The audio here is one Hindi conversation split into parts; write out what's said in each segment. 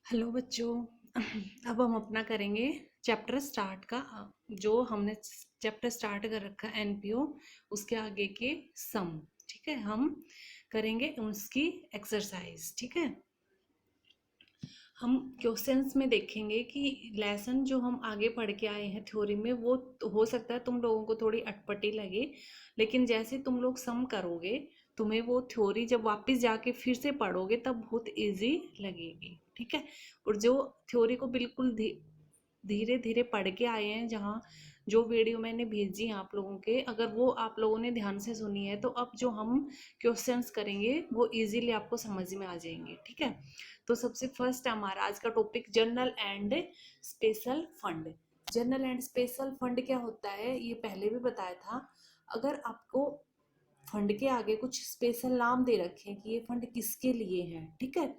हेलो बच्चों। अब हम अपना करेंगे चैप्टर स्टार्ट का। जो हमने चैप्टर स्टार्ट कर रखा है एनपीओ, उसके आगे के सम। ठीक है, हम करेंगे उसकी एक्सरसाइज। ठीक है, हम क्वेश्चंस में देखेंगे कि लेसन जो हम आगे पढ़ के आए हैं थ्योरी में, वो तो हो सकता है तुम लोगों को थोड़ी अटपटी लगे, लेकिन जैसे तुम लोग सम करोगे तुम्हें वो थ्योरी जब वापस जाके फिर से पढ़ोगे तब बहुत इजी लगेगी। ठीक है, और जो थ्योरी को बिल्कुल धीरे धीरे पढ़ के आए हैं, जहाँ जो वीडियो मैंने भेजी है आप लोगों के, अगर वो आप लोगों ने ध्यान से सुनी है तो अब जो हम क्वेश्चंस करेंगे वो इजीली आपको समझ में आ जाएंगे। ठीक है, तो सबसे फर्स्ट हमारा आज का topic general and special fund. General and special fund क्या होता है ये पहले भी बताया था। अगर आपको फंड के आगे कुछ स्पेशल नाम दे रखे हैं कि ये फंड किसके लिए है, ठीक है,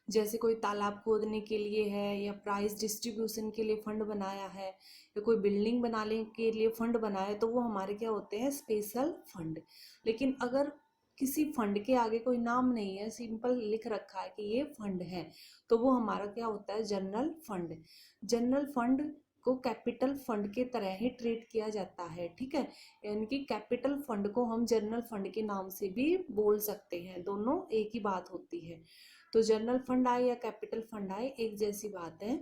जैसे कोई तालाब खोदने के लिए है, या प्राइस डिस्ट्रीब्यूशन के लिए फंड बनाया है, या कोई बिल्डिंग बनाने के लिए फंड बनाया है, तो वो हमारे क्या होते हैं, स्पेशल फंड। लेकिन अगर किसी फंड के आगे कोई नाम नहीं है, सिंपल लिख रखा है कि ये फंड है, तो वो हमारा क्या होता है, जनरल फंड। जनरल फंड को कैपिटल फंड के तरह ही ट्रीट किया जाता है। ठीक है, यानी कि कैपिटल फंड को हम जनरल फंड के नाम से भी बोल सकते हैं, दोनों एक ही बात होती है। तो जनरल फंड आए या कैपिटल फंड आए एक जैसी बात है।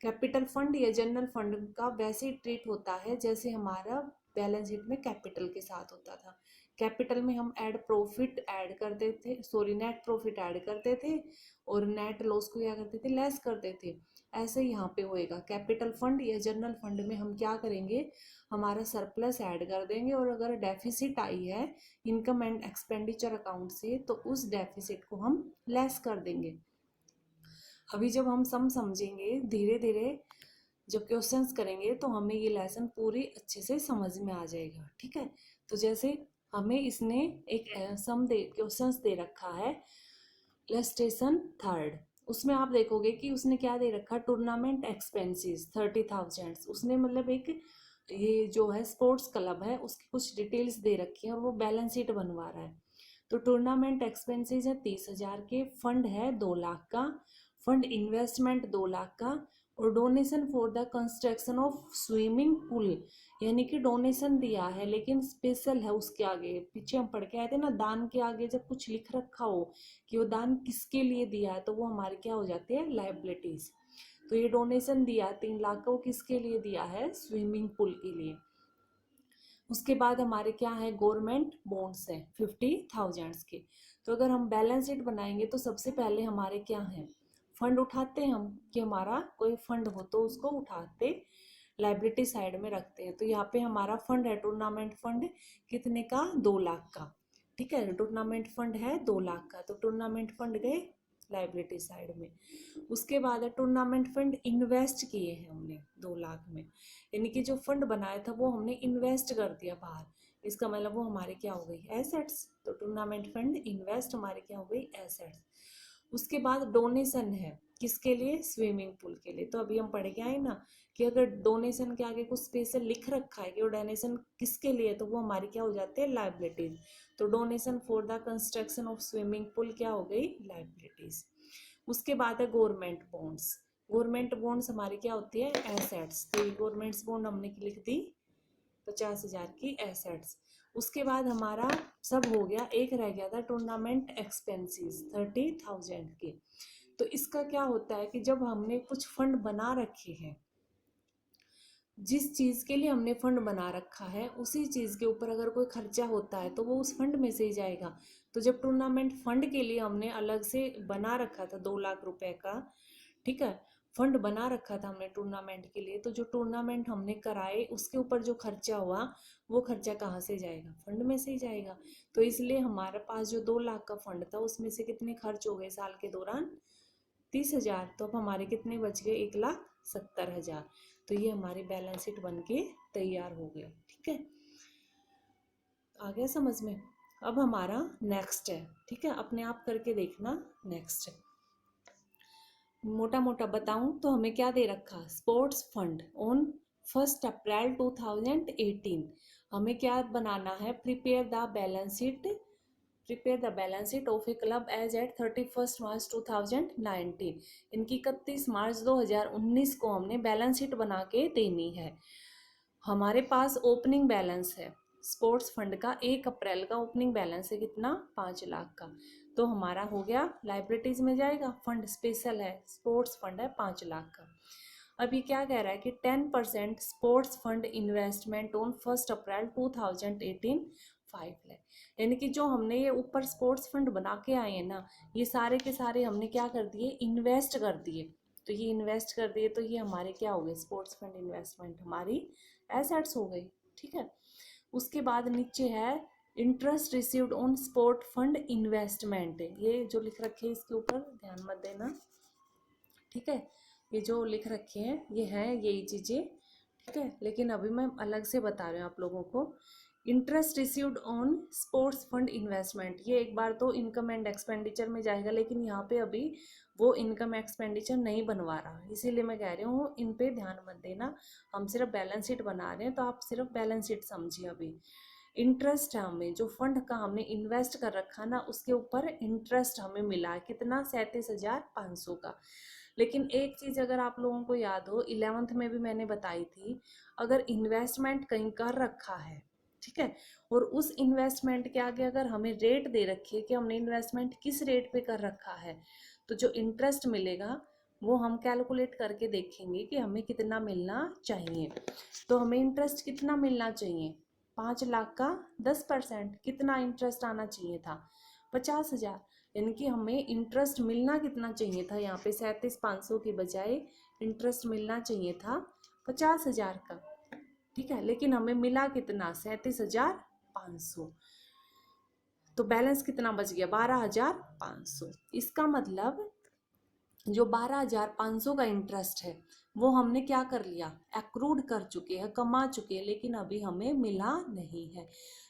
कैपिटल फंड या जनरल फंड का वैसे ही ट्रीट होता है जैसे हमारा बैलेंस शीट में कैपिटल के साथ होता था। कैपिटल में हम ऐड प्रॉफिट ऐड करते थे, सॉरी नेट प्रॉफिट ऐड करते थे, और नेट लॉस को क्या करते थे, लेस करते थे। ऐसे ही यहाँ पे होएगा, कैपिटल फंड या जनरल फंड में हम क्या करेंगे, हमारा सरप्लस ऐड कर देंगे, और अगर डेफिसिट आई है इनकम एंड एक्सपेंडिचर अकाउंट से तो उस डेफिसिट को हम लेस कर देंगे। अभी जब हम सम समझेंगे धीरे धीरे, जब क्वेश्चंस करेंगे तो हमें ये लेसन पूरी अच्छे से समझ में आ जाएगा। ठीक है, तो जैसे हमें इसने एक सम दे क्वेश्चंस दे रखा है, इलस्ट्रेशन थर्ड। उसमें आप देखोगे कि उसने क्या दे रखा, टूर्नामेंट एक्सपेंसेस 30,000। उसने मतलब एक ये जो है स्पोर्ट्स क्लब है उसकी कुछ डिटेल्स दे रखी है और वो बैलेंस शीट बनवा रहा है। तो टूर्नामेंट एक्सपेंसेस है 30,000 के, फंड है 2 लाख का, फंड इन्वेस्टमेंट 2 लाख का, और donation for the construction of swimming pool, यानी कि डोनेशन दिया है लेकिन स्पेशल है। उसके आगे पीछे हम पढ़ के आए थे ना, दान के आगे जब कुछ लिख रखा हो कि वो दान किसके लिए दिया है तो वो हमारे क्या हो जाते हैं, लाइबिलिटीज। तो ये डोनेशन दिया 3 लाख का, वो किसके लिए दिया है, स्विमिंग पूल के लिए। उसके बाद हमारे क्या है, गवर्नमेंट बॉन्ड्स है 50,000 के। तो अगर हम बैलेंस शीट बनाएंगे तो सबसे पहले हमारे क्या है, फंड उठाते हैं हम, कि हमारा कोई फंड हो तो उसको उठाते लाइबिलिटी साइड में रखते हैं। तो यहाँ पे हमारा फंड है टूर्नामेंट फंड, कितने का, 2 लाख का। ठीक है, टूर्नामेंट फंड है 2 लाख का, तो टूर्नामेंट फंड गए लाइबिलिटी साइड में। उसके बाद है टूर्नामेंट फंड इन्वेस्ट किए हैं हमने 2 लाख में, यानी कि जो फंड बनाया था वो हमने इन्वेस्ट कर दिया बाहर, इसका मतलब वो हमारे क्या हो गई, एसेट्स। तो टूर्नामेंट फंड इन्वेस्ट हमारे क्या हो गई, एसेट्स। उसके बाद डोनेशन है किसके लिए, स्विमिंग पूल के लिए। तो अभी हम पढ़ के आए ना कि अगर डोनेशन के आगे कुछ स्पेशल लिख रखा है कि वो डोनेशन किसके लिए, तो वो हमारी क्या हो जाते हैं, लाइबिलिटीज। तो donation for the construction of swimming pool क्या हो गई, लाइबिलिटीज। उसके बाद है गवर्नमेंट बॉन्ड्स। गवर्नमेंट बॉन्ड्स हमारी क्या होती है, एसेट्स। तो ये गवर्नमेंट बॉन्ड हमने लिख दी 50,000 की एसेट्स। उसके बाद हमारा सब हो गया, एक रह गया था टूर्नामेंट एक्सपेंसेस 30,000 के। तो इसका क्या होता है कि जब हमने कुछ फंड बना रखे हैं, जिस चीज के लिए हमने फंड बना रखा है उसी चीज के ऊपर अगर कोई खर्चा होता है तो वो उस फंड में से ही जाएगा। तो जब टूर्नामेंट फंड के लिए हमने अलग से बना रखा था 2 लाख रुपए का, ठीक है, फंड बना रखा था हमने टूर्नामेंट के लिए, तो जो टूर्नामेंट हमने कराए उसके ऊपर जो खर्चा हुआ वो खर्चा कहाँ से जाएगा, फंड में से ही जाएगा। तो इसलिए हमारे पास जो 2 लाख का फंड था उसमें से कितने खर्च हो गए साल के दौरान, 30,000। तो अब हमारे कितने बच गए, 1,70,000। तो ये हमारी बैलेंस शीट बन के तैयार हो गई। ठीक है, आ गया समझ में। अब हमारा नेक्स्ट है, ठीक है, अपने आप करके देखना। नेक्स्ट मोटा मोटा बताऊं तो हमें क्या दे रखा, स्पोर्ट्स फंड ऑन 1 अप्रैल 2018। हमें क्या बनाना है, prepare the balance sheet prepare the balance sheet of a club as at 31 March 2019। इनकी 31 मार्च 2019 को हमने बैलेंस शीट बना के देनी है। हमारे पास ओपनिंग बैलेंस है स्पोर्ट्स फंड का, 1 अप्रैल का ओपनिंग बैलेंस है कितना, 5 लाख का। तो हमारा हो गया लाइबिलिटीज में जाएगा, फंड स्पेशल है, स्पोर्ट्स फंड है 5 लाख का। अब ये क्या कह रहा है कि 10% स्पोर्ट्स फंड इन्वेस्टमेंट ऑन 1 अप्रैल 2018 5 लाख। यानी कि जो हमने ये ऊपर स्पोर्ट्स फंड बना के आए हैं ना, ये सारे के सारे हमने क्या कर दिए, इन्वेस्ट कर दिए। तो ये इन्वेस्ट कर दिए तो ये हमारे क्या हो गए, स्पोर्ट्स फंड इन्वेस्टमेंट हमारी एसेट्स हो गई। ठीक है, उसके बाद नीचे है interest received on sport fund investment. ये जो लिख रखे हैं इसके ऊपर ध्यान मत देना, ठीक है, ये जो लिख रखे हैं ये हैं यही चीज़ें, ठीक है, लेकिन अभी मैं अलग से बता रही हूँ आप लोगों को। Interest received on sports fund investment, ये एक बार तो इनकम एंड एक्सपेंडिचर में जाएगा, लेकिन यहाँ पे अभी वो इनकम एक्सपेंडिचर नहीं बनवा रहा, इसीलिए मैं कह रही हूँ इन पे ध्यान मत देना। हम सिर्फ बैलेंस शीट बना रहे हैं तो आप सिर्फ बैलेंस शीट समझिए। अभी इंटरेस्ट है, हमें जो फंड का हमने इन्वेस्ट कर रखा ना उसके ऊपर इंटरेस्ट हमें मिला है कितना, 37,500 का। लेकिन एक चीज़ अगर आप लोगों को याद हो, 11th में भी मैंने बताई थी, अगर इन्वेस्टमेंट कहीं कर रखा है, ठीक है, और उस इन्वेस्टमेंट के आगे अगर हमें रेट दे रखी है कि हमने इन्वेस्टमेंट किस रेट पे कर रखा है, तो जो इंटरेस्ट मिलेगा वो हम कैलकुलेट करके देखेंगे कि हमें कितना मिलना चाहिए। तो हमें इंटरेस्ट कितना मिलना चाहिए, 5 लाख का 10%, कितना इंटरेस्ट आना चाहिए था, 50,000। यानी कि हमें इंटरेस्ट मिलना कितना चाहिए था, यहाँ पे 37,500 की बजाय इंटरेस्ट मिलना चाहिए था 50,000 का, ठीक है, लेकिन हमें मिला कितना, 37,500। तो बैलेंस कितना बच गया, 12,500। इसका मतलब जो 12,500 का इंटरेस्ट है वो हमने क्या कर लिया, एक्रूड कर चुके हैं, कमा चुके हैं, लेकिन अभी हमें मिला नहीं है।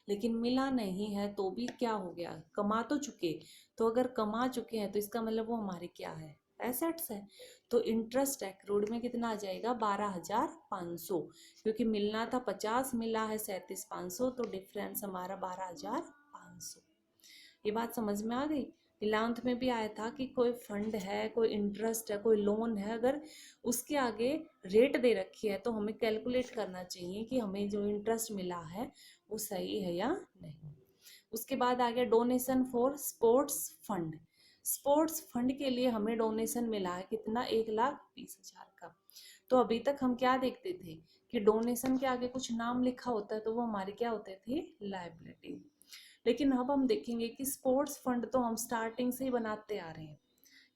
लेकिन मिला नहीं है तो भी क्या हो गया, कमा तो चुके। तो अगर कमा चुके हैं तो इसका मतलब वो हमारे क्या है, एसेट्स है। तो इंटरेस्ट एक्रूड में कितना आ जाएगा, 12,500, क्योंकि मिलना था 50, मिला है 37,500, तो डिफरेंस हमारा 12,500। ये बात समझ में आ गई। 11th में भी आया था कि कोई फंड है, कोई इंटरेस्ट है, कोई लोन है, अगर उसके आगे रेट दे रखी है तो हमें कैलकुलेट करना चाहिए कि हमें जो इंटरेस्ट मिला है वो सही है या नहीं। उसके बाद आ गया donation for sports fund. Sports fund के लिए हमें डोनेशन मिला है कितना, 1,20,000 का। तो अभी तक हम क्या देखते थे कि डोनेशन के आगे कुछ नाम लिखा होता है तो वो हमारे क्या होते थे, लायबिलिटी। लेकिन अब हम देखेंगे कि स्पोर्ट्स फंड तो हम स्टार्टिंग से ही बनाते आ रहे हैं,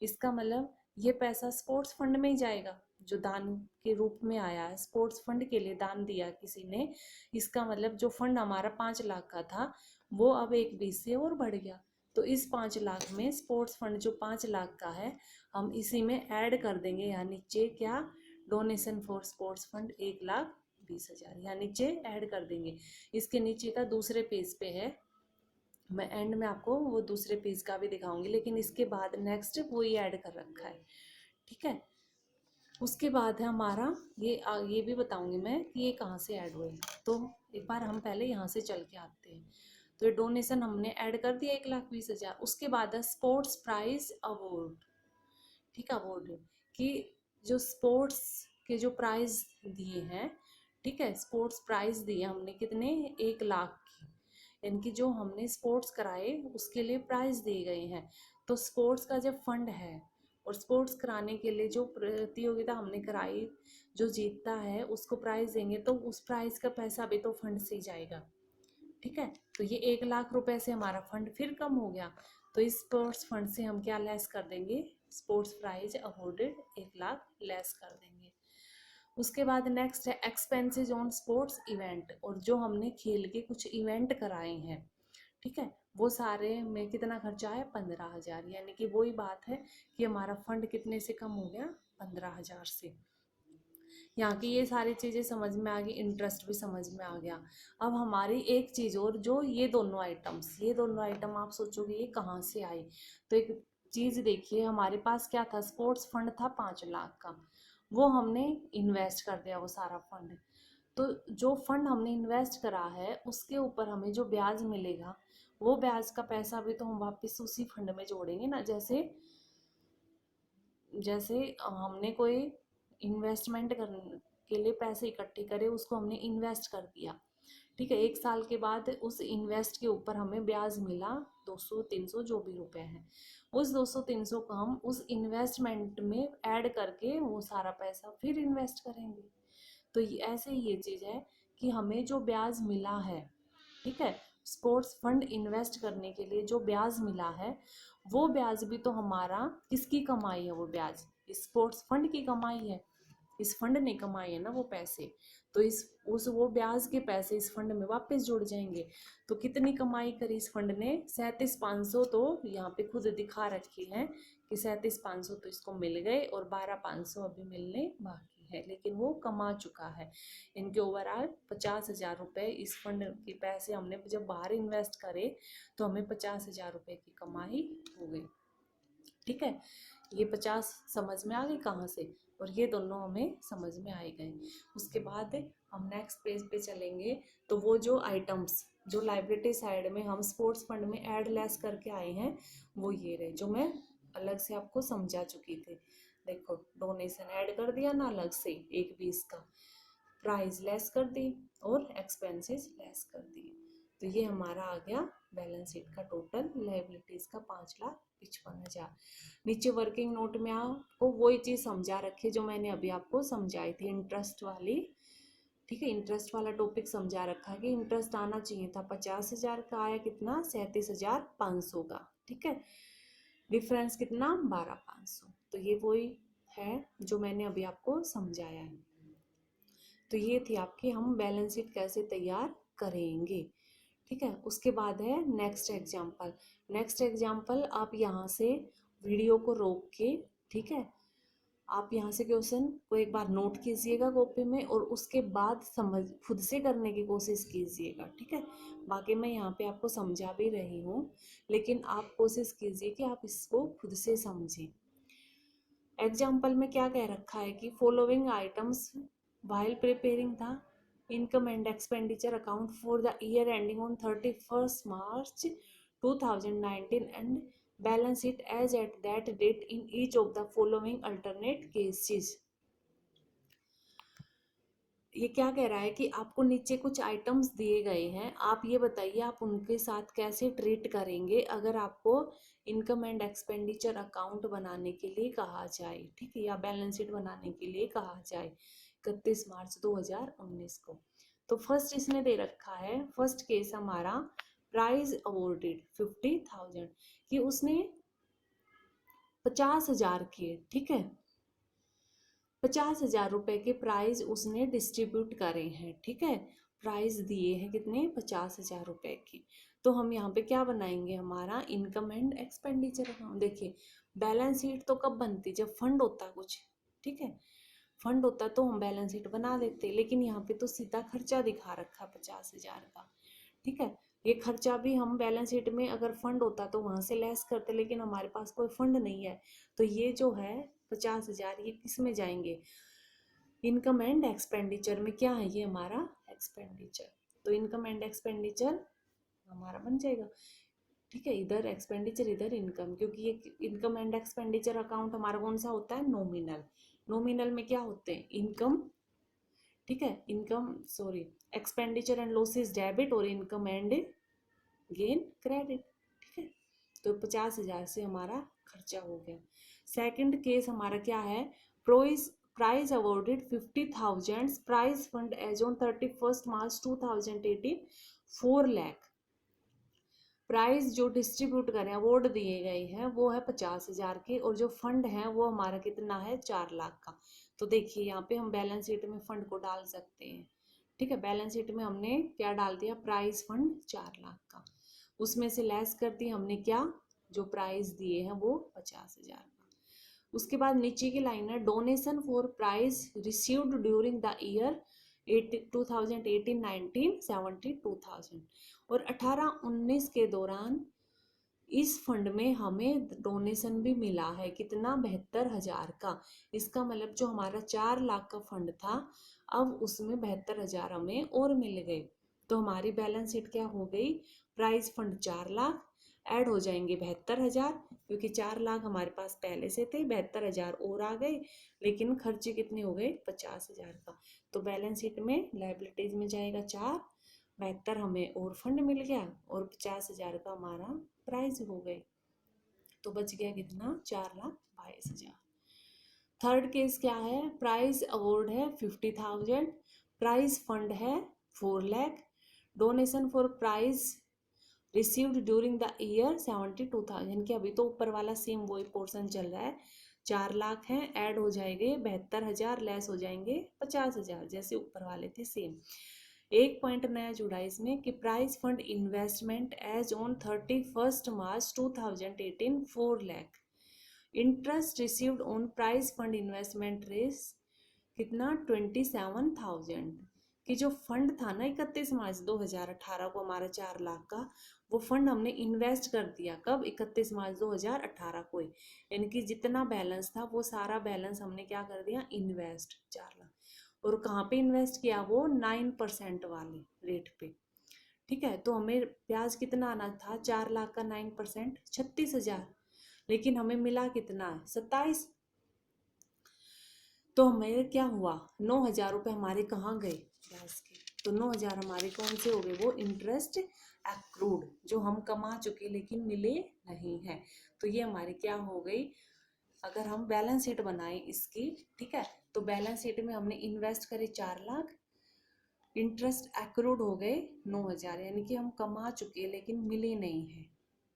इसका मतलब ये पैसा स्पोर्ट्स फंड में ही जाएगा, जो दान के रूप में आया है, स्पोर्ट्स फंड के लिए दान दिया किसी ने। इसका मतलब जो फंड हमारा 5 लाख का था वो अब 1,20 से और बढ़ गया। तो इस 5 लाख में स्पोर्ट्स फंड जो 5 लाख का है हम इसी में ऐड कर देंगे, यहाँ नीचे क्या, डोनेशन फॉर स्पोर्ट्स फंड 1,20,000, यहाँ नीचे ऐड कर देंगे। इसके नीचे का दूसरे पेज पे है, मैं एंड में आपको वो दूसरे पेज का भी दिखाऊंगी, लेकिन इसके बाद नेक्स्ट वो ही ऐड कर रखा है, ठीक है। उसके बाद है हमारा ये भी बताऊंगी मैं कि ये कहाँ से ऐड हुए। तो एक बार हम पहले यहाँ से चल के आते हैं। तो ये डोनेशन हमने ऐड कर दिया 1,20,000। उसके बाद है स्पोर्ट्स प्राइज अवार्ड, ठीक है, अवार्ड कि जो स्पोर्ट्स के जो प्राइज दिए हैं, ठीक है, स्पोर्ट्स प्राइज दिए हमने कितने, 1 लाख की, यानी कि जो हमने स्पोर्ट्स कराए उसके लिए प्राइज दिए गए हैं। तो स्पोर्ट्स का जब फंड है और स्पोर्ट्स कराने के लिए जो प्रतियोगिता हमने कराई, जो जीतता है उसको प्राइज देंगे, तो उस प्राइज का पैसा भी तो फंड से ही जाएगा, ठीक है। तो ये 1 लाख रुपए से हमारा फंड फिर कम हो गया, तो इस स्पोर्ट्स फंड से हम क्या लेस कर देंगे, sports prize awarded 1 lakh less कर देंगे। उसके बाद नेक्स्ट है एक्सपेंसेस ऑन स्पोर्ट्स इवेंट, और जो हमने खेल के कुछ इवेंट कराए हैं, ठीक है, वो सारे में कितना खर्चा है, 15,000। यानी कि वही बात है कि हमारा फंड कितने से कम हो गया, 15,000 से। यहाँ की ये सारी चीज़ें समझ में आ गई, इंटरेस्ट भी समझ में आ गया। अब हमारी एक चीज़ और, जो ये दोनों आइटम आप सोचोगे ये कहाँ से आई। तो एक चीज़ देखिए, हमारे पास क्या था, स्पोर्ट्स फंड था 5 लाख का, वो हमने इन्वेस्ट कर दिया वो सारा फंड। तो जो फंड हमने इन्वेस्ट करा है उसके ऊपर हमें जो ब्याज मिलेगा वो ब्याज का पैसा भी तो हम वापस उसी फंड में जोड़ेंगे ना। जैसे जैसे हमने कोई इन्वेस्टमेंट करने के लिए पैसे इकट्ठे करे, उसको हमने इन्वेस्ट कर दिया, ठीक है। 1 साल के बाद उस इन्वेस्ट के ऊपर हमें ब्याज मिला 200-300 जो भी रुपए हैं, उस 200-300 को हम उस इन्वेस्टमेंट में ऐड करके वो सारा पैसा फिर इन्वेस्ट करेंगे। तो ऐसे ही ये चीज़ है कि हमें जो ब्याज मिला है, ठीक है, स्पोर्ट्स फंड इन्वेस्ट करने के लिए जो ब्याज मिला है, वो ब्याज भी तो हमारा किसकी कमाई है? वो ब्याज स्पोर्ट्स फंड की कमाई है, इस फंड ने कमाए है ना वो पैसे। तो वो ब्याज के पैसे इस फंड में वापस जुड़ जाएंगे। तो कितनी कमाई करी इस फंड ने? 37,500 तो यहाँ पे खुद दिखा रखी है कि 37,500 तो इसको मिल गए और 12,500 अभी मिलने बाकी है, लेकिन वो कमा चुका है। इनके ओवरऑल 50,000 रुपये इस फंड के पैसे हमने जब बाहर इन्वेस्ट करे तो हमें 50,000 रुपये की कमाई हो गई, ठीक है। ये 50 समझ में आ गई कहाँ से, और ये दोनों हमें समझ में आए गए। उसके बाद हम नेक्स्ट पेज पे चलेंगे। तो वो जो आइटम्स जो लाइबिलिटी साइड में हम स्पोर्ट्स फंड में ऐड लेस करके आए हैं, वो ये रहे जो मैं अलग से आपको समझा चुकी थी। देखो, डोनेशन ऐड कर दिया ना अलग से 1,20 का, प्राइस लेस कर दी और एक्सपेंसेस लेस कर दिए। तो ये हमारा आ गया बैलेंस शीट का टोटल लाइबिलिटीज का 5,55,000। नीचे वर्किंग नोट में आपको वही चीज समझा रखी जो मैंने अभी आपको समझाई थी, इंटरेस्ट वाली, ठीक है। इंटरेस्ट वाला टॉपिक समझा रखा है कि इंटरेस्ट आना चाहिए था 50,000 का, आया कितना? 37,500 का, ठीक है। डिफरेंस कितना? 12,500। तो ये वही है जो मैंने अभी आपको समझाया है। तो ये थी आपकी हम बैलेंस शीट कैसे तैयार करेंगे, ठीक है। उसके बाद है नेक्स्ट एग्जाम्पल। नेक्स्ट एग्जाम्पल आप यहाँ से वीडियो को रोक के, ठीक है, आप यहाँ से क्वेश्चन को एक बार नोट कीजिएगा कॉपी में और उसके बाद समझ खुद से करने की कोशिश कीजिएगा, ठीक है। बाकी मैं यहाँ पे आपको समझा भी रही हूँ, लेकिन आप कोशिश कीजिए कि आप इसको खुद से समझें। एग्जाम्पल में क्या कह रखा है कि following items while preparing the income and expenditure account for the year ending on 31st March 2019 and balance it as at that date in each of the following alternate cases। ये क्या कह रहा है कि आपको नीचे कुछ आइटम्स दिए गए हैं, आप ये बताइए आप उनके साथ कैसे ट्रीट करेंगे अगर आपको इनकम एंड एक्सपेंडिचर अकाउंट बनाने के लिए कहा जाए, ठीक है, या बैलेंस शीट बनाने के लिए कहा जाए 31 मार्च 2019 को। तो फर्स्ट इसने दे रखा है, फर्स्ट केस हमारा प्राइज अवॉर्डेड 50,000 कि उसने 50,000 के, ठीक है, 50,000 रुपए के प्राइज उसने डिस्ट्रीब्यूट करे हैं, ठीक है। प्राइज दिए हैं कितने? 50,000 रुपए के। तो हम यहाँ पे क्या बनाएंगे? हमारा इनकम एंड एक्सपेंडिचर अकाउंट। देखिए, बैलेंस शीट तो कब बनती? जब फंड होता कुछ, ठीक है। फंड होता तो हम बैलेंस शीट बना देते, लेकिन यहाँ पे तो सीधा खर्चा दिखा रखा 50,000 का, ठीक है। ये खर्चा भी हम बैलेंस शीट में अगर फंड होता तो वहां से लेस करते, लेकिन हमारे पास कोई फंड नहीं है। तो ये जो है 50,000 ये किस में जाएंगे? इनकम एंड एक्सपेंडिचर में। क्या है ये? हमारा एक्सपेंडिचर। तो इनकम एंड एक्सपेंडिचर हमारा बन जाएगा, ठीक है। इधर एक्सपेंडिचर इधर इनकम, क्योंकि ये इनकम एंड एक्सपेंडिचर अकाउंट हमारा कौन सा होता है? नॉमिनल। नॉमिनल में क्या होते हैं? इनकम, ठीक है, income sorry expenditure and losses debit और इनकम एंड गेन क्रेडिट, ठीक है। तो 50,000 से हमारा खर्चा हो गया। सेकंड केस हमारा क्या है? Prize awarded 50,000 prize fund as on 31 March 2018 4 lakh. Prize जो डिस्ट्रीब्यूट करें, अवार्ड दिए गए हैं, वो है 50,000 के, और जो फंड है वो हमारा कितना है? 4 लाख का। तो देखिए यहाँ पे हम बैलेंस शीट में फंड को डाल सकते हैं, ठीक है। बैलेंस शीट में हमने क्या डाल दिया? प्राइज फंड 4 लाख का, उसमें से लेस कर दी हमने क्या? जो प्राइज दिए हैं वो 50,000 का। उसके बाद नीचे की लाइन है donation for prize received during the year 2018-19 72,000, और 18-19 के दौरान इस फंड में हमें डोनेशन भी मिला है कितना? 72,000 का। इसका मतलब जो हमारा 4 लाख का फंड था, अब उसमें 72,000 हमें और मिल गए। तो हमारी बैलेंस शीट क्या हो गई, प्राइस फंड 4 लाख, ऐड हो जाएंगे 72,000, क्योंकि 4 लाख हमारे पास पहले से थे, 72,000 और आ गए, लेकिन खर्चे कितने हो गए, 50,000 का। तो बैलेंस शीट में लायबिलिटीज में जाएगा 4, 72 हमें और फंड मिल गया, और 50,000 का हमारा प्राइस हो गए, तो बच गया कितना, 4,22,000। थर्ड केस क्या है, प्राइस अवार्ड है 50,000, प्राइस फंड है 4 lakh, donation for prize received during the year 72,000, कि अभी तो ऊपर वाला सेम वही पोर्शन चल रहा है, 4 लाख हैं, ऐड हो जाएंगे 72,000, लेस हो जाएंगे 50,000, जैसे ऊपर वाले थे सेम। एक पॉइंट नया जुड़ा इसमें कि prize fund investment as on 31 March 2018 4 lakh, interest received on prize fund investment रेस कितना 27,000, कि जो फंड था ना 31 मार्च 2018 को हमारा 4 लाख का, वो फंड हमने इन्वेस्ट कर दिया कब, 31 मार्च 2018 को ही, यानी कि जितना बैलेंस था वो सारा बैलेंस हमने क्या कर दिया, इन्वेस्ट 4 लाख। और कहाँ पे इन्वेस्ट किया, वो 9% वाले रेट पे, ठीक है। तो हमें ब्याज कितना आना था, 4 लाख का 9% 36,000, लेकिन हमें मिला कितना, 27। तो हमें क्या हुआ, 9,000 रुपये हमारे कहाँ गए ब्याज के, तो 9,000 हमारे कौन से हो गए, वो इंटरेस्ट एक्रूड, जो हम कमा चुके लेकिन मिले नहीं है। तो ये हमारी क्या हो गई, अगर हम बैलेंस शीट बनाए इसकी, ठीक है, तो बैलेंस शीट में हमने इन्वेस्ट करे 4 लाख, इंटरेस्ट एक्रूड हो गए 9,000, यानी कि हम कमा चुके लेकिन मिले नहीं है,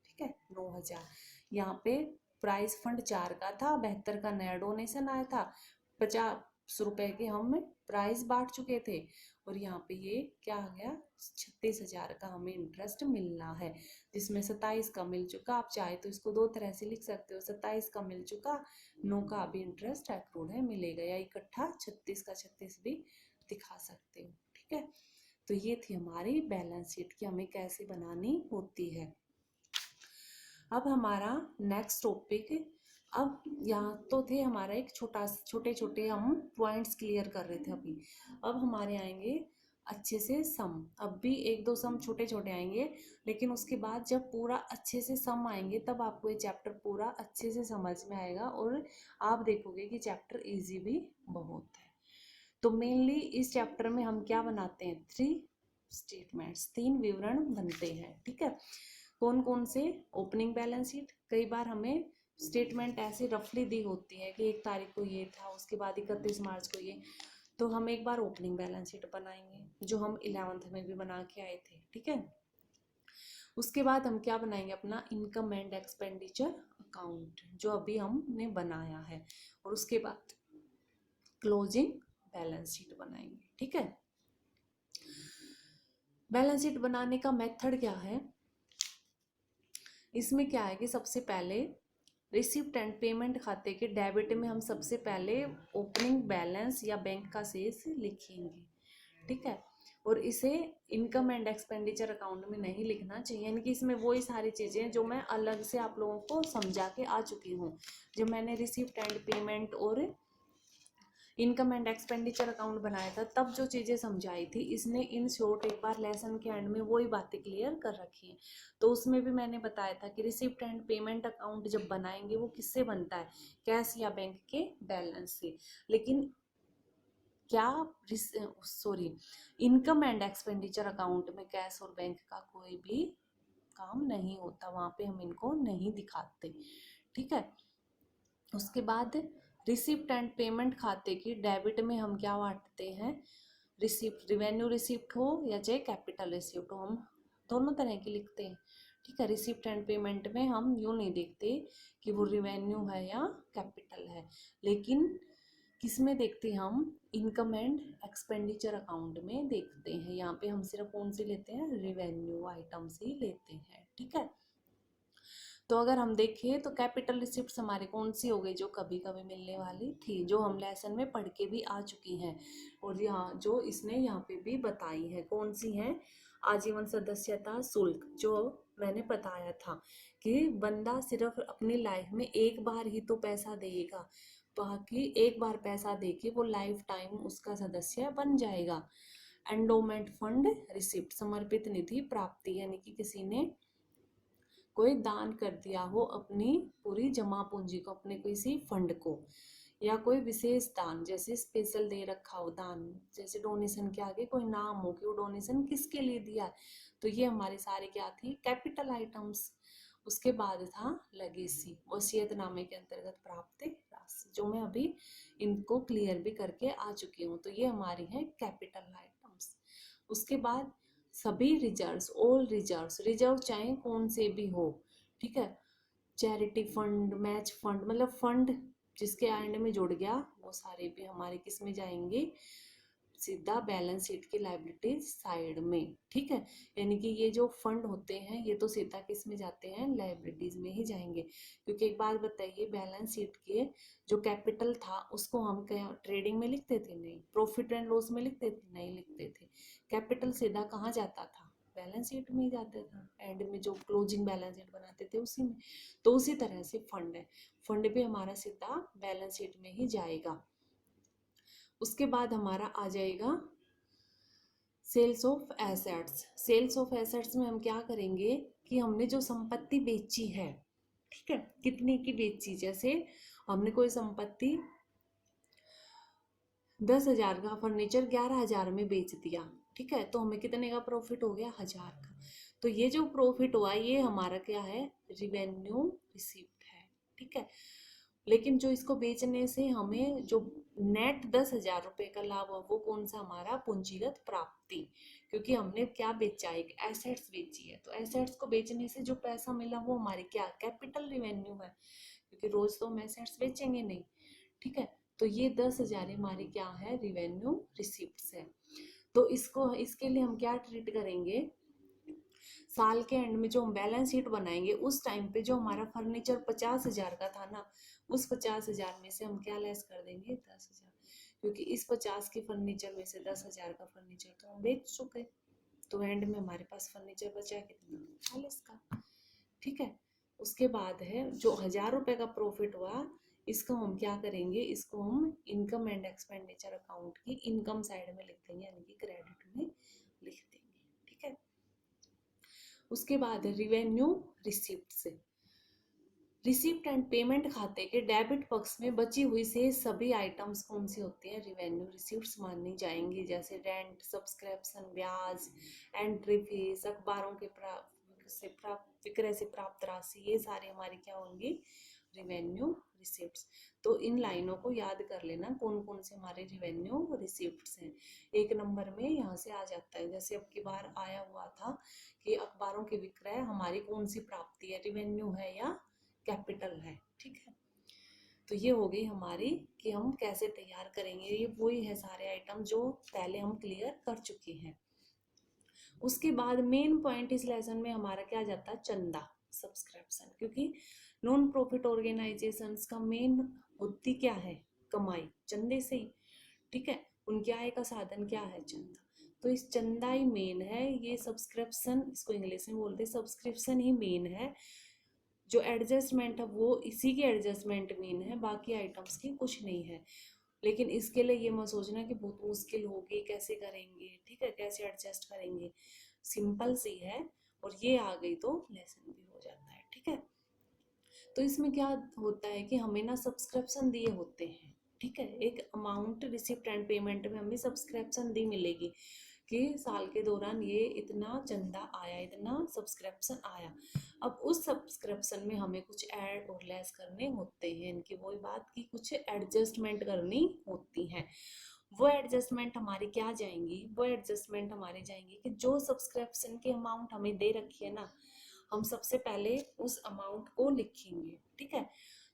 ठीक है, 9,000। यहाँ पे प्राइस फंड 4 का था, 72 का नया डोनेशन आया था, 50 रुपए के हम प्राइस बांट चुके थे, और यहाँ पे ये क्या आ गया, 36,000 का हमें इंटरेस्ट मिलना है, जिसमें 27 का मिल चुका। आप चाहे तो इसको दो तरह से लिख सकते हो, 27 का मिल चुका, 9 का अभी इंटरेस्ट एक्रूड है मिलेगा, या इकट्ठा 36 का 36 भी दिखा सकते हो, ठीक है। तो ये थी हमारी बैलेंस शीट की हमें कैसे बनानी होती है। अब हमारा नेक्स्ट टॉपिक, अब यहाँ तो थे हमारा एक छोटे छोटे हम पॉइंट्स क्लियर कर रहे थे अभी, अब हमारे आएंगे अच्छे से सम, अब भी एक दो सम छोटे छोटे आएंगे, लेकिन उसके बाद जब पूरा अच्छे से सम आएंगे तब आपको ये चैप्टर पूरा अच्छे से समझ में आएगा, और आप देखोगे कि चैप्टर इजी भी बहुत है। तो मेनली इस चैप्टर में हम क्या बनाते हैं, 3 स्टेटमेंट्स, 3 विवरण बनते हैं, ठीक है। कौन कौन से, ओपनिंग बैलेंस शीट, कई बार हमें स्टेटमेंट ऐसे रफली दी होती है कि 1 तारीख को ये था, उसके बाद 31 मार्च को ये, तो हम एक बार ओपनिंग बैलेंस शीट बनाएंगे जो हम 11th में भी बना के आए थे, ठीक है। उसके बाद हम क्या बनाएंगे, अपना इनकम एंड एक्सपेंडिचर अकाउंट जो अभी हमने बनाया है, और उसके बाद क्लोजिंग बैलेंस शीट बनाएंगे, ठीक है। बैलेंस शीट बनाने का मेथड क्या है, इसमें क्या है कि सबसे पहले रिसिप्ट एंड पेमेंट खाते के डेबिट में हम सबसे पहले ओपनिंग बैलेंस या बैंक का शेष लिखेंगे, ठीक है। और इसे इनकम एंड एक्सपेंडिचर अकाउंट में नहीं लिखना चाहिए, यानी कि इसमें वही सारी चीज़ें जो मैं अलग से आप लोगों को समझा के आ चुकी हूँ, जब मैंने रिसिप्ट एंड पेमेंट और इनकम एंड एक्सपेंडिचर अकाउंट बनाया था तब जो चीज़ें समझाई थी, इसने इन शॉर्ट एक बार लेसन के एंड में वही बातें क्लियर कर रखी हैं। तो उसमें भी मैंने बताया था कि रिसिप्ट एंड पेमेंट अकाउंट जब बनाएंगे वो किससे बनता है, कैश या बैंक के बैलेंस से, लेकिन क्या, sorry, income and expenditure account में कैश और बैंक का कोई भी काम नहीं होता, वहाँ पे हम इनको नहीं दिखाते, ठीक है। उसके बाद रिसिप्ट एंड पेमेंट खाते की डेबिट में हम क्या बांटते हैं, रिसिप्ट, रिवेन्यू रिसिप्ट हो या चाहे कैपिटल रिसिप्ट हो, हम दोनों तरह की लिखते हैं, ठीक है। रिसिप्ट एंड पेमेंट में हम यूँ नहीं देखते कि वो रिवेन्यू है या कैपिटल है, लेकिन किस में देखते हैं, हम इनकम एंड एक्सपेंडिचर अकाउंट में देखते हैं। यहाँ पे हम सिर्फ कौन सी लेते हैं, रिवेन्यू आइटम्स ही लेते हैं, ठीक है। तो अगर हम देखें तो कैपिटल रिसिप्ट्स हमारे कौन सी हो गई, जो कभी कभी मिलने वाली थी, जो हम लेसन में पढ़ के भी आ चुकी हैं, और यहाँ जो इसने यहाँ पे भी बताई है, कौन सी है, आजीवन सदस्यता शुल्क, जो मैंने बताया था कि बंदा सिर्फ अपनी लाइफ में एक बार ही तो पैसा देगा, बाकी एक बार पैसा दे के वो लाइफ टाइम उसका सदस्य बन जाएगा, एंडोमेंट फंड रिसिप्ट, समर्पित निधि प्राप्ति, यानी कि किसी ने कोई दान कर दिया हो अपनी पूरी जमा पूंजी को, अपने किसी फंड को, या कोई विशेष दान जैसे स्पेशल दे रखा हो दान, जैसे डोनेशन के आगे कोई नाम हो कि वो डोनेशन किसके लिए दिया है। तो ये हमारी सारी क्या थी, कैपिटल आइटम्स। उसके बाद था लेगेसी, वसीयतनामे के अंतर्गत प्राप्त राशि, जो मैं अभी इनको क्लियर भी करके आ चुकी हूँ। तो ये हमारी है कैपिटल आइटम्स। उसके बाद सभी रिजर्व्स, ऑल रिजर्व्स, रिजर्व चाहे कौन से भी हो, ठीक है, चैरिटी फंड, मैच फंड, मतलब फंड जिसके एंड में जुड़ गया वो सारे भी हमारे किस में जाएंगे, सीधा बैलेंस शीट की लायबिलिटीज साइड में, ठीक है। यानी कि ये जो फंड होते हैं ये तो सीधा किस में जाते हैं, लायबिलिटीज में ही जाएंगे। क्योंकि एक बात बताइए, बैलेंस शीट के जो कैपिटल था उसको हम क्या ट्रेडिंग में लिखते थे, नहीं। प्रॉफिट एंड लॉस में लिखते थे, नहीं लिखते थे। कैपिटल सीधा कहाँ जाता था, बैलेंस शीट में ही जाता था, एंड में जो क्लोजिंग बैलेंस शीट बनाते थे उसी में। तो उसी तरह से फंड है, फंड भी हमारा सीधा बैलेंस शीट में ही जाएगा। उसके बाद हमारा आ जाएगा sales of assets. Sales of assets में हम क्या करेंगे कि हमने जो संपत्ति बेची है, ठीक है, कितने की बेची, जैसे हमने कोई संपत्ति 10,000 का फर्नीचर 11,000 में बेच दिया, ठीक है, तो हमें कितने का प्रॉफिट हो गया, 1,000 का। तो ये जो प्रॉफिट हुआ ये हमारा क्या है, रिवेन्यू रिसीव्ड है, ठीक है। लेकिन जो इसको बेचने से हमें जो नेट 10,000 रुपए का लाभ हुआ वो कौन सा, हमारा पूंजीगत प्राप्ति, क्योंकि हमने क्या बेचा, एक एसेट्स बेची है। तो एसेट्स को बेचने से जो पैसा मिला वो हमारी क्या, कैपिटल रिवेन्यू है, क्योंकि रोज तो हम एसेट्स बेचेंगे नहीं, ठीक है। तो ये 10,000 हमारी क्या है, रिवेन्यू रिसिप्ट्स है। तो इसको, इसके लिए हम क्या ट्रीट करेंगे, साल के एंड में जो हम बैलेंस शीट बनाएंगे उस टाइम पे जो हमारा फर्नीचर 50,000 का था ना, उस 50,000 में से हम क्या लेस कर देंगे, 10,000, क्योंकि इस 50 के फर्नीचर में से 10,000 का फर्नीचर तो हम बेच चुके। तो एंड में हमारे पास फर्नीचर बचा कितना, 40 का, ठीक है। उसके बाद है जो 1,000 रुपए का प्रॉफिट हुआ, इसको हम क्या करेंगे, इसको हम इनकम एंड एक्सपेंडिचर अकाउंट की इनकम साइड में लिख देंगे, यानी कि क्रेडिट में लिख देंगे, ठीक है। उसके बाद रिवेन्यू रिसिप्ट से, रिसिप्ट एंड पेमेंट खाते के डेबिट पक्ष में बची हुई से सभी आइटम्स कौन सी होती है, रिवेन्यू रिसिप्ट्स मानी जाएंगी। जैसे रेंट, सब्सक्रिप्शन, ब्याज, एंट्री फीस, अखबारों के विक्रय से प्राप्त राशि, ये सारी हमारी क्या होंगी, रिवेन्यू रिसिप्ट्स। तो इन लाइनों को याद कर लेना कौन कौन से हमारे रिवेन्यू रिसिप्ट्स हैं। एक नंबर में यहाँ से आ जाता है, जैसे अब की बार आया हुआ था कि अखबारों के विक्रय हमारी कौन सी प्राप्ति है, रिवेन्यू है या कैपिटल है, ठीक है। तो ये हो गई हमारी कि हम कैसे तैयार करेंगे, ये वही है सारे आइटम जो पहले हम क्लियर कर चुके हैं। उसके बाद मेन पॉइंट इस लेसन में हमारा क्या जाता है, चंदा, सब्सक्रिप्शन, क्योंकि नॉन प्रॉफिट ऑर्गेनाइजेशंस का मेन बुद्धि क्या है, कमाई, चंदे से ही, ठीक है। उनके आय का साधन क्या है, चंदा। तो इस चंदा ही मेन है, ये सब्सक्रिप्शन, इसको इंग्लिश में बोलते हैं सब्सक्रिप्शन ही मेन है। जो एडजस्टमेंट है वो इसी की एडजस्टमेंट मेन है, बाकी आइटम्स की कुछ नहीं है। लेकिन इसके लिए ये मत सोचना कि बहुत मुश्किल होगी, कैसे करेंगे, ठीक है, कैसे एडजस्ट करेंगे, सिंपल सी है, और ये आ गई तो लेसन भी हो जाता है, ठीक है। तो इसमें क्या होता है कि हमें ना सब्सक्रिप्शन दिए होते हैं, ठीक है, एक अमाउंट रिसिप्ट एंड पेमेंट में हमें सब्सक्रिप्शन दी मिलेगी कि साल के दौरान ये इतना चंदा आया, इतना सब्सक्रिप्शन आया। अब उस सब्सक्रिप्शन में हमें कुछ ऐड और लेस करने होते हैं, इनकी वही बात की कुछ एडजस्टमेंट करनी होती हैं। वो एडजस्टमेंट हमारी क्या जाएंगी, वो एडजस्टमेंट हमारे जाएंगी कि जो सब्सक्रिप्शन की अमाउंट हमें दे रखी है ना, हम सबसे पहले उस अमाउंट को लिखेंगे, ठीक है।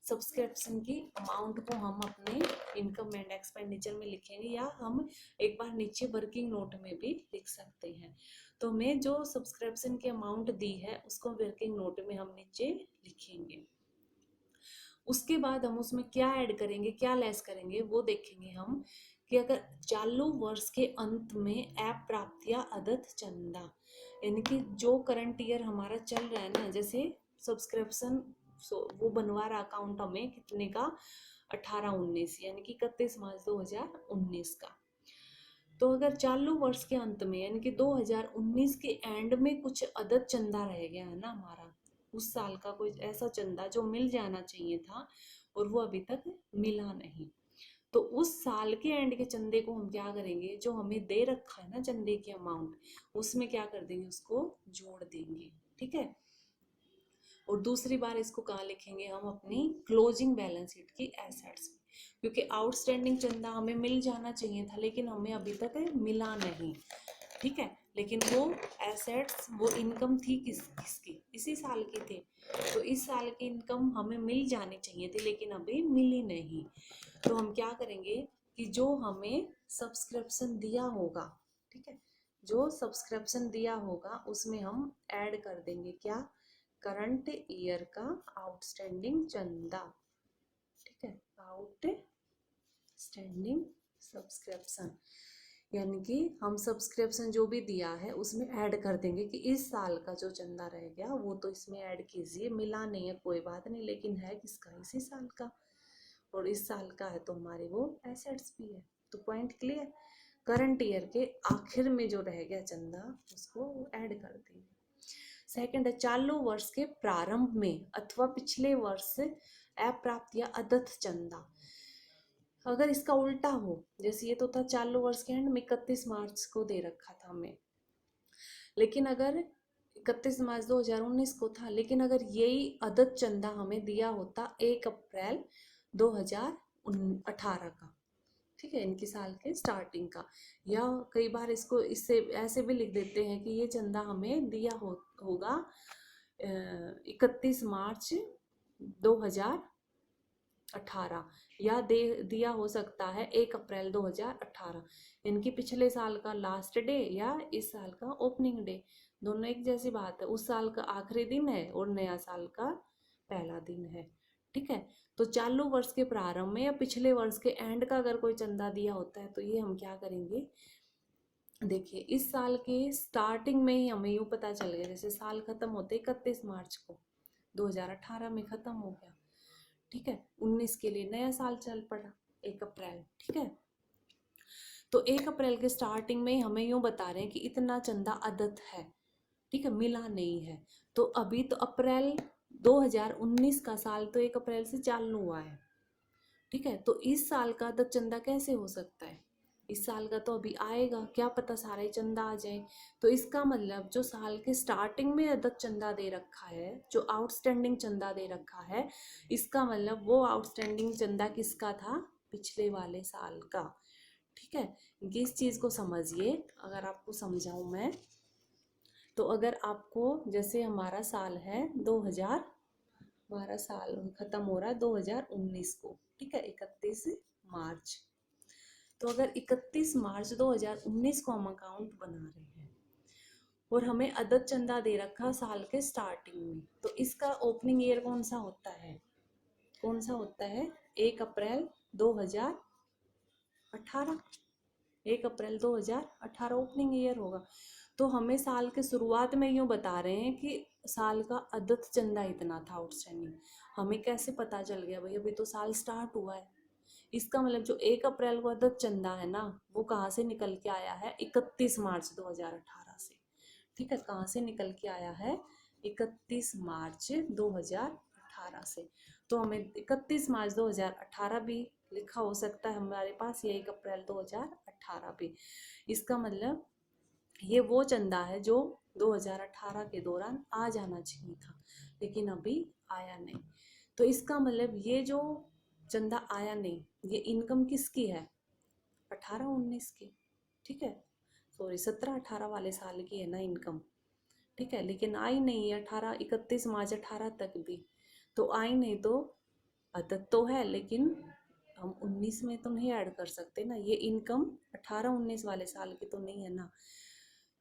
सब्सक्रिप्शन की अमाउंट को हम अपने इनकम एंड एक्सपेंडिचर में लिखेंगे, या हम एक बार नीचे वर्किंग नोट में भी लिख सकते हैं। तो हमें जो सब्सक्रिप्शन की अमाउंट दी है उसको वर्किंग नोट में हम नीचे लिखेंगे। उसके बाद हम उसमें क्या ऐड करेंगे, क्या लेस करेंगे, वो देखेंगे हम कि अगर चालू वर्ष के अंत में अप्राप्त या अदत्त चंदा, यानी कि जो करंट ईयर हमारा चल रहा है ना, जैसे सब्सक्रिप्शन वो बनवा रहा अकाउंट हमें कितने का, 18-19, यानी कि 31 मार्च 2019 का। तो अगर चालू वर्ष के अंत में यानी कि 2019 के एंड में कुछ अदद चंदा रह गया है ना हमारा, उस साल का कोई ऐसा चंदा जो मिल जाना चाहिए था और वो अभी तक मिला नहीं, तो उस साल के एंड के चंदे को हम क्या करेंगे, जो हमें दे रखा है ना चंदे की अमाउंट, उसमें क्या कर देंगे, उसको जोड़ देंगे। ठीक है। और दूसरी बार इसको कहाँ लिखेंगे हम, अपनी क्लोजिंग बैलेंस शीट की एसेट्स में, क्योंकि आउटस्टैंडिंग चंदा हमें मिल जाना चाहिए था लेकिन हमें अभी तक मिला नहीं। ठीक है। लेकिन वो एसेट्स, वो इनकम थी किसकी, इसी साल की थी, तो इस साल की इनकम हमें मिल जानी चाहिए थी लेकिन अभी मिली नहीं। तो हम क्या करेंगे कि जो हमें सब्सक्रिप्शन दिया होगा, ठीक है, जो सब्सक्रिप्शन दिया होगा उसमें हम ऐड कर देंगे क्या, करंट ईयर का आउटस्टैंडिंग चंदा। ठीक है, आउटस्टैंडिंग सब्सक्रिप्शन, यानी कि हम सब्सक्रिप्शन जो भी दिया है उसमें ऐड कर देंगे कि इस साल का जो चंदा रह गया वो तो इसमें ऐड कीजिए, मिला नहीं है कोई बात नहीं, लेकिन है किसका, इसी साल का, और इस साल का है तो हमारे वो एसेट्स भी है। तो पॉइंट क्लियर। करंट ईयर के आखिर में जो रह गया चंदा उसको ऐड कर देंगे। सेकंड है, चालू वर्ष के प्रारंभ में अथवा पिछले वर्ष अप्राप्त या अदत्त चंदा। अगर इसका उल्टा हो, जैसे ये तो था चालू वर्ष के एंड में 31 मार्च को दे रखा था हमें, लेकिन अगर 31 मार्च 2019 को था, लेकिन अगर यही अदत्त चंदा हमें दिया होता 1 अप्रैल 2018 का, ठीक है, इनकी साल के स्टार्टिंग का, या कई बार इसको इससे ऐसे भी लिख देते हैं कि ये चंदा हमें दिया होगा 31 मार्च 2018, या दिया हो सकता है 1 अप्रैल 2018, इनकी पिछले साल का लास्ट डे या इस साल का ओपनिंग डे, दोनों एक जैसी बात है, उस साल का आखिरी दिन है और नया साल का पहला दिन है। ठीक है। तो चालू वर्ष के प्रारंभ में या पिछले वर्ष के एंड का अगर कोई चंदा दिया होता है तो ये हम क्या करेंगे, देखिए इस साल के स्टार्टिंग में ही हमें यूँ पता चल गया, जैसे साल खत्म होते 31 मार्च को 2018 में खत्म हो गया, ठीक है, 19 के लिए नया साल चल पड़ा 1 अप्रैल। ठीक है। तो 1 अप्रैल के स्टार्टिंग में हमें यूँ बता रहे हैं कि इतना चंदा अदत्त है, ठीक है, मिला नहीं है, तो अभी तो अप्रैल 2019 का साल तो 1 अप्रैल से चालू हुआ है, ठीक है, तो इस साल का अदत्त चंदा कैसे हो सकता है, इस साल का तो अभी आएगा, क्या पता सारे चंदा आ जाए, तो इसका मतलब जो साल के स्टार्टिंग में अदत्त चंदा दे रखा है, जो आउटस्टैंडिंग चंदा दे रखा है, इसका मतलब वो आउटस्टैंडिंग चंदा किसका था, पिछले वाले साल का। ठीक है, इस चीज़ को समझिए। अगर आपको समझाऊं मैं, तो अगर आपको, जैसे हमारा साल है 2000, हमारा साल खत्म हो रहा है 2019 को, ठीक है, 31 मार्च, तो अगर 31 मार्च 2019 को हम अकाउंट बना रहे हैं और हमें अदद चंदा दे रखा साल के स्टार्टिंग में, तो इसका ओपनिंग ईयर कौन सा होता है, कौन सा होता है, 1 अप्रैल 2018, 1 अप्रैल 2018 ओपनिंग ईयर होगा। तो हमें साल के शुरुआत में यूँ बता रहे हैं कि साल का अदद चंदा इतना था आउटस्टैंडिंग, हमें कैसे पता चल गया भाई, अभी तो साल स्टार्ट हुआ है, इसका मतलब जो 1 अप्रैल को अदद चंदा है ना, वो कहाँ से निकल के आया है, 31 मार्च 2018 से। ठीक है, कहाँ से निकल के आया है, 31 मार्च 2018 से। तो हमें 31 मार्च 2018 भी लिखा हो सकता है हमारे पास, या 1 अप्रैल 2018 भी, इसका मतलब ये वो चंदा है जो 2018 के दौरान आ जाना चाहिए था लेकिन अभी आया नहीं। तो इसका मतलब ये जो चंदा आया नहीं, ये इनकम किसकी है, 18-19 की, ठीक है, सॉरी 17-18 वाले साल की है ना इनकम, ठीक है, लेकिन आई नहीं है 31 मार्च 18 तक भी, तो आई नहीं, तो अदद तो है लेकिन हम 19 में तो नहीं ऐड कर सकते ना, ये इनकम 18-19 वाले साल की तो नहीं है ना।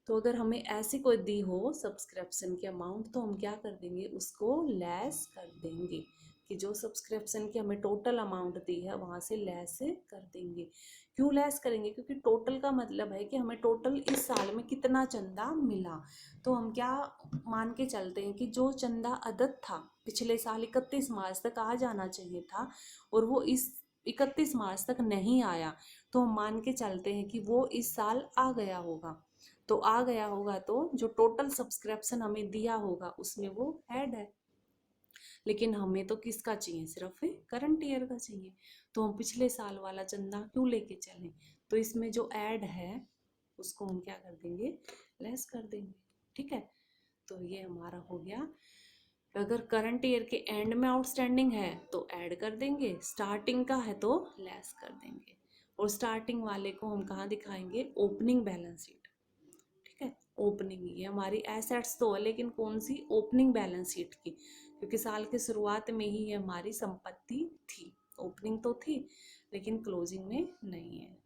तो अगर हमें ऐसी कोई दी हो सब्सक्रिप्शन की अमाउंट, तो हम क्या कर देंगे, उसको लेस कर देंगे, कि जो सब्सक्रिप्शन की हमें टोटल अमाउंट दी है वहाँ से लेस कर देंगे। क्यों लेस करेंगे, क्योंकि टोटल का मतलब है कि हमें टोटल इस साल में कितना चंदा मिला। तो हम क्या मान के चलते हैं कि जो चंदा अदद था पिछले साल 31 मार्च तक आ जाना चाहिए था, और वो इस 31 मार्च तक नहीं आया तो हम मान के चलते हैं कि वो इस साल आ गया होगा। तो आ गया होगा तो जो टोटल सब्सक्रिप्शन हमें दिया होगा उसमें वो ऐड है। लेकिन हमें तो किसका चाहिए, सिर्फ करंट ईयर का चाहिए। तो हम पिछले साल वाला चंदा क्यों लेके चलें? तो इसमें जो ऐड है उसको हम क्या कर देंगे, लेस कर देंगे। ठीक है, तो ये हमारा हो गया। अगर करंट ईयर के एंड में आउटस्टैंडिंग है तो ऐड कर देंगे, स्टार्टिंग का है तो लेस कर देंगे। और स्टार्टिंग वाले को हम कहाँ दिखाएंगे, ओपनिंग बैलेंस शीट। ठीक है, ओपनिंग, ये हमारी एसेट्स तो है लेकिन कौन सी, ओपनिंग बैलेंस शीट की, क्योंकि साल के शुरुआत में ही ये हमारी संपत्ति थी। ओपनिंग तो थी लेकिन क्लोजिंग में नहीं है।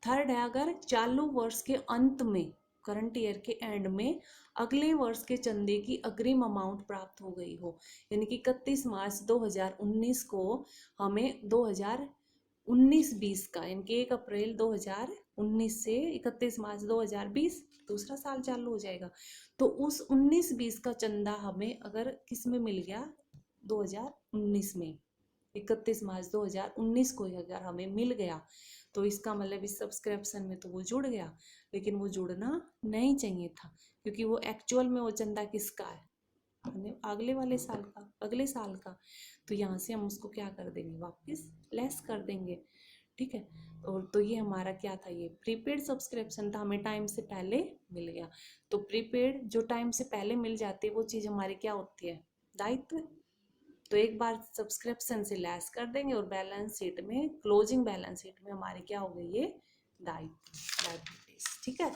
थर्ड है, अगर चालू वर्ष के अंत में, करंट ईयर के एंड में अगले वर्ष के चंदे की अग्रिम अमाउंट प्राप्त हो गई हो, यानी कि 31 मार्च 2019 को हमें 2019-20 का, यानी कि 1 अप्रैल 2019 से 31 मार्च 2020 दूसरा साल चालू हो जाएगा। तो उस 19-20 का चंदा हमें अगर किस में मिल गया, 2019 में, 31 मार्च 2019 को अगर हमें मिल गया तो इसका मतलब इस सब्सक्रिप्शन में तो वो जुड़ गया। लेकिन वो जुड़ना नहीं चाहिए था, क्योंकि वो एक्चुअल में वो चंदा किसका है, अगले वाले साल का, अगले साल का। तो यहाँ से हम उसको क्या कर देंगे, वापस लेस कर देंगे। ठीक है, और तो ये हमारा क्या था, ये प्रीपेड सब्सक्रिप्शन था, हमें टाइम से पहले मिल गया। तो प्रीपेड जो टाइम से पहले मिल जाती है वो चीज़ हमारी क्या होती है, दायित्व। तो एक बार सब्सक्रिप्शन से लेस कर देंगे और बैलेंस शीट में, क्लोजिंग बैलेंस शीट में हमारी क्या हो गई, ये दायित्व, लायबिलिटीज। ठीक है,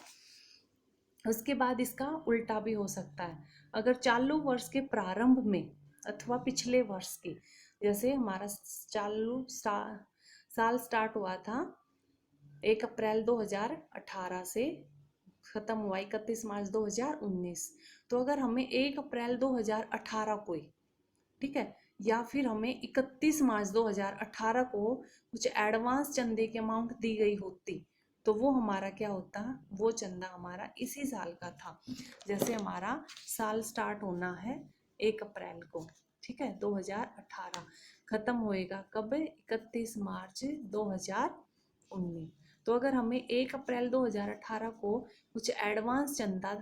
उसके बाद इसका उल्टा भी हो सकता है। अगर चालू वर्ष के प्रारंभ में अथवा पिछले वर्ष के, जैसे हमारा साल स्टार्ट हुआ था 1 अप्रैल 2018 से, खत्म हुआ 31 मार्च 2019। तो अगर हमें 1 अप्रैल 2018 को ही, ठीक है, या फिर हमें 31 मार्च 2018 को कुछ एडवांस चंदे की अमाउंट दी गई होती तो वो हमारा क्या होता, वो चंदा हमारा इसी साल का था। जैसे हमारा साल स्टार्ट होना है 1 अप्रैल को, ठीक है, 2018, खत्म होएगा कब, 31 मार्च 2019। तो अगर हमें 1 अप्रैल 2018 को कुछ एडवांस चंदा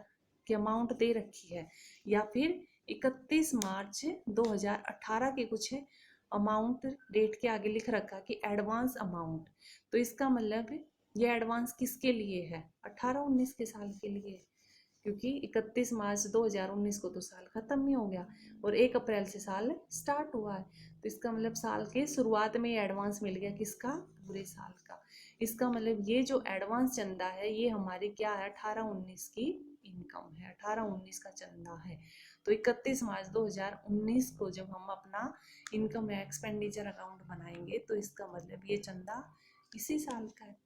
की अमाउंट दे रखी है, या फिर 31 मार्च 2018 के कुछ अमाउंट डेट के आगे लिख रखा कि एडवांस अमाउंट, तो इसका मतलब ये एडवांस किसके लिए है, 18-19 के साल के लिए, क्योंकि 31 मार्च 2019 को तो साल खत्म ही हो गया और 1 अप्रैल से साल स्टार्ट हुआ है। तो इसका मतलब साल के शुरुआत में एडवांस मिल गया, किसका, पूरे साल का। इसका मतलब ये जो एडवांस चंदा है ये हमारी क्या है, 18-19 की इनकम है, 18-19 का चंदा है। तो 31 मार्च 2019 को जब हम अपना इनकम या एक्सपेंडिचर अकाउंट बनाएंगे तो इसका मतलब ये चंदा इसी साल का है।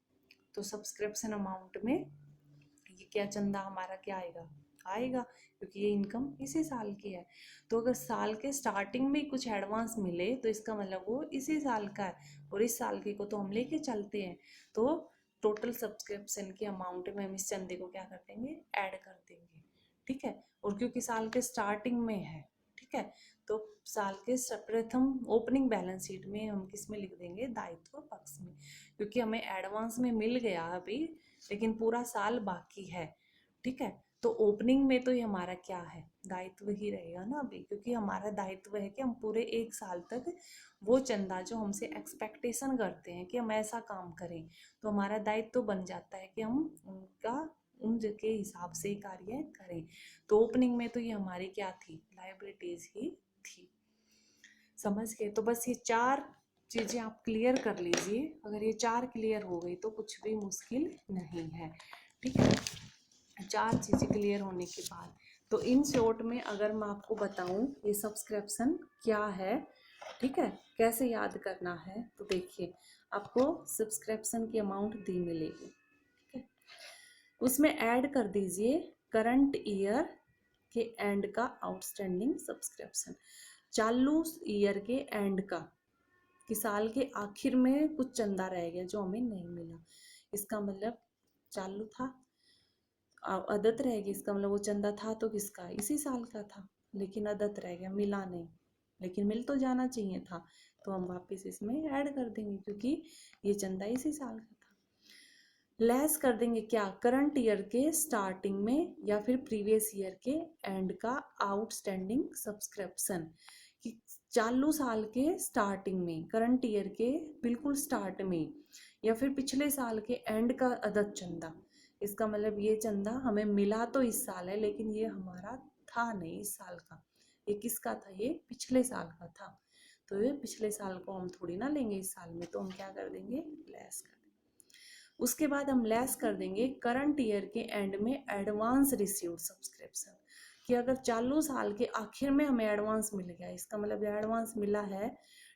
तो सब्सक्रिप्शन अमाउंट में ये क्या चंदा हमारा क्या आएगा, आएगा, क्योंकि ये इनकम इसी साल की है। तो अगर साल के स्टार्टिंग में कुछ एडवांस मिले तो इसका मतलब वो इसी साल का है और इस साल के को तो हम लेके चलते हैं। तो टोटल सब्सक्रिप्शन के अमाउंट में हम इस चंदे को क्या कर देंगे, ऐड कर देंगे। ठीक है, और क्योंकि साल के स्टार्टिंग में है, ठीक है, तो साल के प्रथम ओपनिंग बैलेंस शीट में हम किस में लिख देंगे, दायित्व पक्ष में, क्योंकि हमें एडवांस में मिल गया अभी लेकिन पूरा साल बाकी है। ठीक है, तो ओपनिंग में तो ये हमारा क्या है, दायित्व ही रहेगा ना अभी, क्योंकि हमारा दायित्व है कि हम पूरे 1 साल तक वो चंदा जो हमसे एक्सपेक्टेशन करते हैं कि हम ऐसा काम करें, तो हमारा दायित्व बन जाता है कि हम उनके हिसाब से कार्य करें। तो ओपनिंग में तो ये हमारी क्या थी, लायबिलिटीज ही थी। समझ गए? तो बस ये 4 चीज़ें आप क्लियर कर लीजिए। अगर ये 4 क्लियर हो गई तो कुछ भी मुश्किल नहीं है। ठीक है, 4 चीज़ें क्लियर होने के बाद, तो इन शॉर्ट में अगर मैं आपको बताऊं ये सब्सक्रिप्शन क्या है, ठीक है, कैसे याद करना है, तो देखिए आपको सब्सक्रिप्शन की अमाउंट दी मिलेगी, ठीक है, उसमें ऐड कर दीजिए करंट ईयर के एंड का आउटस्टैंडिंग सब्सक्रिप्शन, चालू ईयर के एंड का, कि साल के आखिर में कुछ चंदा रह गया जो हमें नहीं मिला, इसका मतलब चालू था, अदत रह गई, इसका मतलब वो चंदा था तो किसका, इसी साल का था, लेकिन अदत रह गया, मिला नहीं। लेकिन मिल तो जाना चाहिए था, तो हम वापस इसमें ऐड कर देंगे क्योंकि ये चंदा इसी साल का था। लेस कर देंगे क्या, करंट ईयर के स्टार्टिंग में या फिर प्रीवियस ईयर के एंड का आउटस्टैंडिंग सब्सक्रिप्शन, कि चालू साल के स्टार्टिंग में, करंट ईयर के बिल्कुल स्टार्ट में, या फिर पिछले साल के एंड का अदद चंदा। इसका मतलब ये चंदा हमें मिला तो इस साल है, लेकिन ये हमारा था नहीं इस साल का, ये किसका था, ये पिछले साल का था। तो ये पिछले साल को हम थोड़ी ना लेंगे इस साल में, तो हम क्या कर देंगे, लेस कर देंगे। उसके बाद हम लेस कर देंगे करंट ईयर के एंड में एडवांस रिसीव्ड सब्सक्रिप्शन, कि अगर चालू साल के आखिर में हमें एडवांस मिल गया, इसका मतलब ये एडवांस मिला है,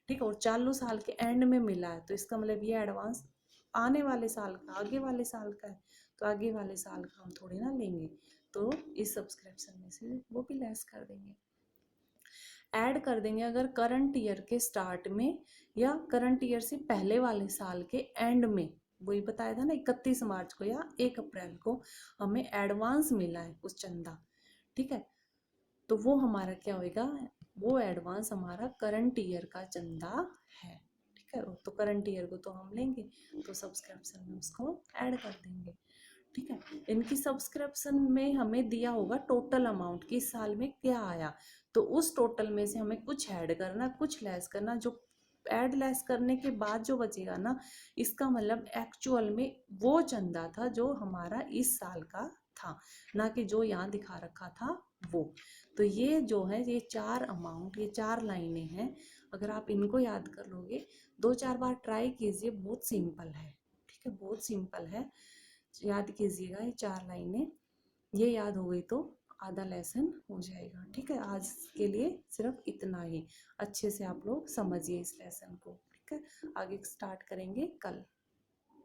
ठीक है, और चालू साल के एंड में मिला है, तो इसका मतलब ये एडवांस आने वाले साल का, आगे वाले साल का है, तो आगे वाले साल का हम थोड़ी ना लेंगे, तो इस सब्सक्रिप्शन में से वो भी लेस कर देंगे। ऐड कर देंगे अगर करंट ईयर के स्टार्ट में या करंट ईयर से पहले वाले साल के एंड में, वही बताया था ना 31 मार्च को या 1 अप्रैल को हमें एडवांस मिला है कुछ चंदा, ठीक है, तो वो हमारा क्या होएगा, वो एडवांस हमारा करंट ईयर का चंदा है, ठीक है, तो करंट ईयर को तो हम लेंगे, तो सब्सक्रिप्शन में उसको ऐड कर देंगे, ठीक है। इनकी सब्सक्रिप्शन में हमें दिया होगा टोटल अमाउंट कि इस साल में क्या आया, तो उस टोटल में से हमें कुछ ऐड करना, कुछ लेस करना, जो ऐड लेस करने के बाद जो बचेगा ना, इसका मतलब एक्चुअल में वो चंदा था जो हमारा इस साल का था, ना कि जो यहाँ दिखा रखा था वो। तो ये जो है, ये 4 अमाउंट, ये 4 लाइनें हैं, अगर आप इनको याद कर लोगे, 2-4 बार ट्राई कीजिए, बहुत सिंपल है, ठीक है, बहुत सिंपल है, याद कीजिएगा ये 4 लाइनें, ये याद हो गई तो आधा लेसन हो जाएगा, ठीक है। आज के लिए सिर्फ इतना ही, अच्छे से आप लोग समझिए इस लेसन को, ठीक है, आगे स्टार्ट करेंगे कल।